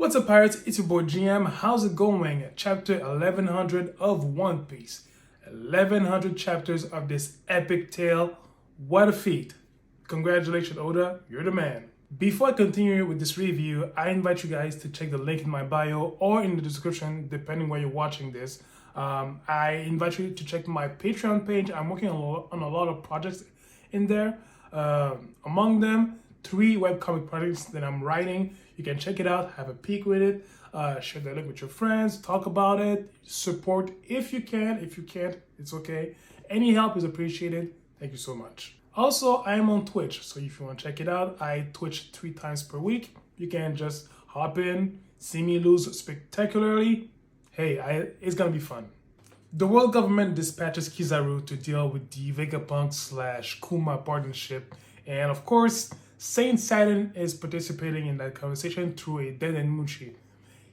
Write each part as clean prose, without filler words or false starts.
What's up, pirates? It's your boy GM. How's it going? Chapter 1100 of One Piece. 1100 chapters of this epic tale. What a feat. Congratulations, Oda. You're the man. Before I continue with this review, I invite you guys to check the link in my bio or in the description, depending where you're watching this. I invite you to check my Patreon page. I'm working on a lot of projects in there. Among them, 3 webcomic projects that I'm writing. You can check it out, have a peek with it, share the link with your friends, talk about it, support if you can. If you can't, it's okay. Any help is appreciated. Thank you so much. Also, I am on Twitch, so if you want to check it out, I Twitch 3 times per week. You can just hop in, see me lose spectacularly. Hey, it's gonna be fun. The world government dispatches Kizaru to deal with the Vegapunk/Kuma partnership, and of course, Saint Saturn is participating in that conversation through a Denenmushi.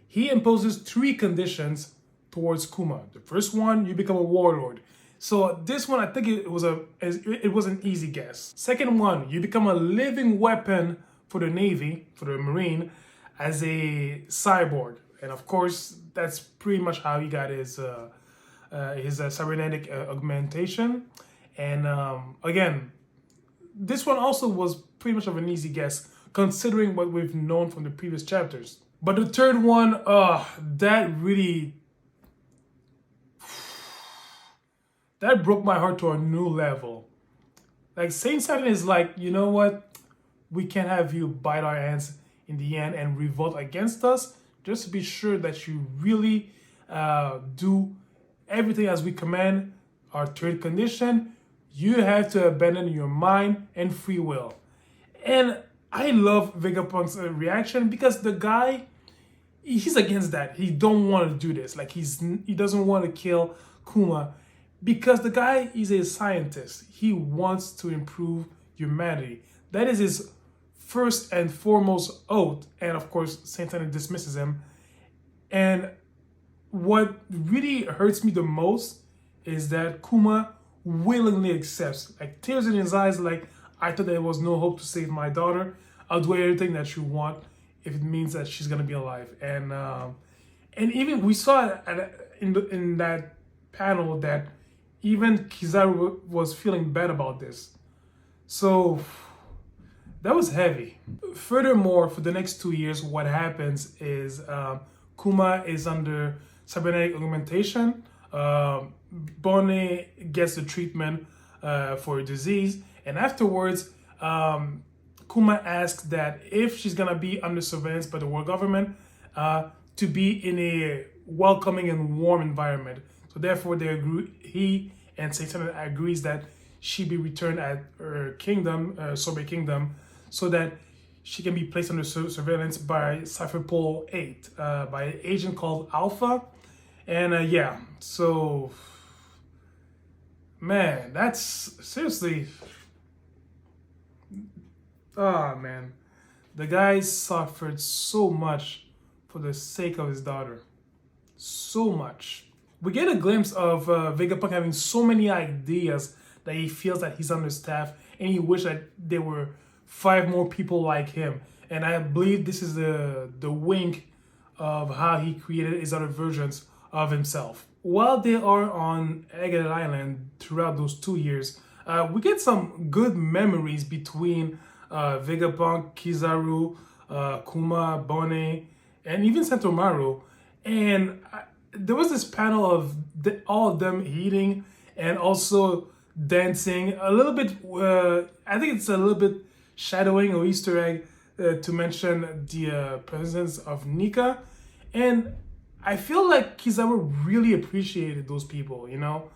He imposes 3 conditions towards Kuma. The first one, you become a warlord. So this one, I think it was an easy guess. Second one, you become a living weapon for the Navy, for the Marine, as a cyborg. And of course, that's pretty much how he got his cybernetic augmentation. And again, this one also was pretty much of an easy guess, considering what we've known from the previous chapters. But the third one, that broke my heart to a new level. Like, Saint Saturn is like, you know what? We can't have you bite our hands in the end and revolt against us. Just to be sure that you really do everything as we command. Our third condition, you have to abandon your mind and free will. And I love Vegapunk's reaction because the guy, he's against that. He don't want to do this. Like, he doesn't want to kill Kuma because the guy is a scientist. He wants to improve humanity. That is his first and foremost oath. And of course, Saint Saturn dismisses him. And what really hurts me the most is that Kuma willingly accepts, like tears in his eyes, like, I thought there was no hope to save my daughter. I'll do everything that you want if it means that she's gonna be alive. And even we saw in that panel that even Kizaru was feeling bad about this. So that was heavy. Furthermore, for the next 2 years, what happens is Kuma is under cybernetic augmentation. Bonney gets the treatment for a disease, and afterwards, Kuma asks that if she's gonna be under surveillance by the world government, to be in a welcoming and warm environment. So therefore, he and Saint Saturn agrees that she be returned at her kingdom, Sorbet Kingdom, so that she can be placed under surveillance by Cypher Pole 8, by an agent called Alpha. And yeah, so, man, that's seriously, oh man, the guy suffered so much for the sake of his daughter, so much. We get a glimpse of Vegapunk having so many ideas that he feels that he's understaffed, and he wishes that there were 5 more people like him. And I believe this is the wink of how he created his other versions of himself. While they are on Agate Island throughout those 2 years, we get some good memories between Vegapunk, Kizaru, Kuma, Bonney, and even Sentomaru. And there was this panel of all of them eating and also dancing. A little bit, I think it's a little bit shadowing or Easter egg to mention the presence of Nika. And I feel like Kizaru really appreciated those people, you know?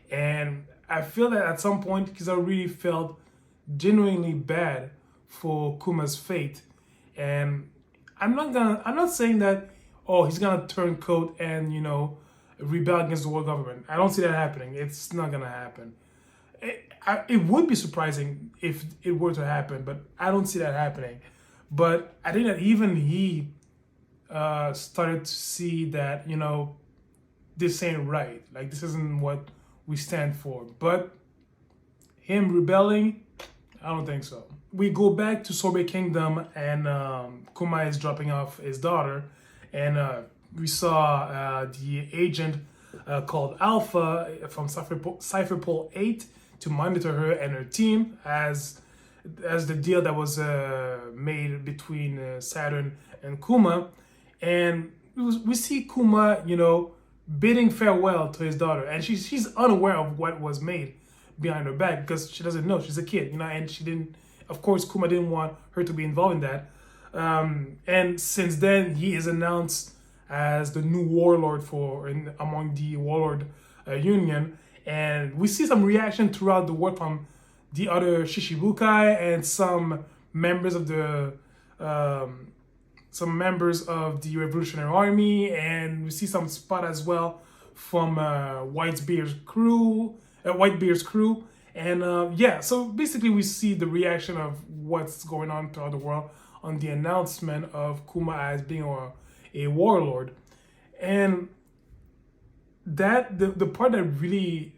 And I feel that at some point, Kizaru really felt genuinely bad for Kuma's fate. And I'm not saying that, oh, he's gonna turn coat and, you know, rebel against the world government. I don't see that happening. It's not gonna happen. It would be surprising if it were to happen, but I don't see that happening. But I think that even he started to see that, you know, this ain't right. Like, this isn't what we stand for. But him rebelling, I don't think so. We go back to Sorbet Kingdom, and Kuma is dropping off his daughter. and we saw the agent called Alpha from Cypherpol 8 to monitor her and her team as the deal that was made between Saturn and Kuma. And we see Kuma, bidding farewell to his daughter, and she's unaware of what was made behind her back because she doesn't know. She's a kid, and she didn't. Of course, Kuma didn't want her to be involved in that. And since then, he is announced as the new warlord among the warlord union, and we see some reaction throughout the world from the other Shishibukai and some members of the Revolutionary Army, and we see some spot as well from Whitebeard's crew, and so basically we see the reaction of what's going on throughout the world on the announcement of Kuma as being a warlord. And that the part that really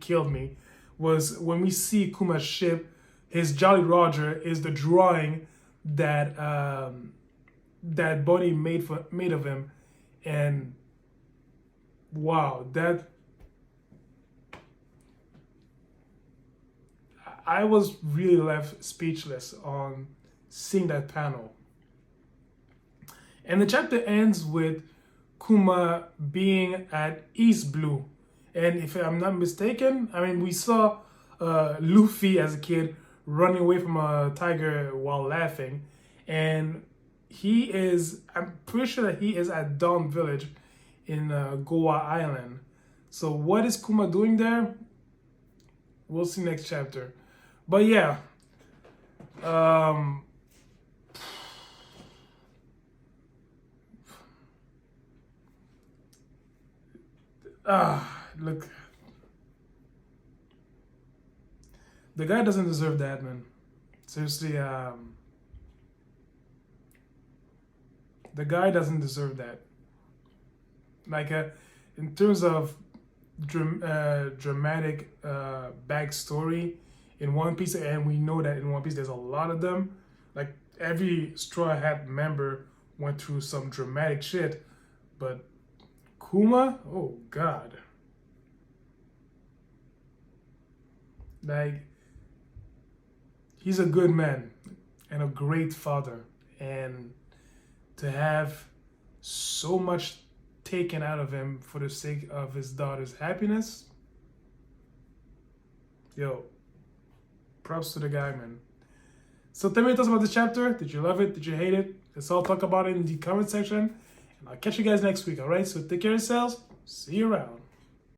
killed me was when we see Kuma's ship. His Jolly Roger is the drawing that that Bonney made of him, and wow, that I was really left speechless on seeing that panel. And the chapter ends with Kuma being at East Blue. And if I'm not mistaken, we saw Luffy as a kid running away from a tiger while laughing. And I'm pretty sure that he is at Dawn Village in Goa Island. So what is Kuma doing there? We'll see next chapter. But yeah, look, the guy doesn't deserve that, man. Seriously, the guy doesn't deserve that. Like, in terms of dramatic backstory in One Piece, and we know that in One Piece there's a lot of them. Like, every Straw Hat member went through some dramatic shit, but Kuma, oh god. Like, he's a good man and a great father, and to have so much taken out of him for the sake of his daughter's happiness, yo, props to the guy, man. So tell me your thoughts about this chapter. Did you love it? Did you hate it? Let's all talk about it in the comment section, and I'll catch you guys next week. All right, so take care of yourselves. See you around.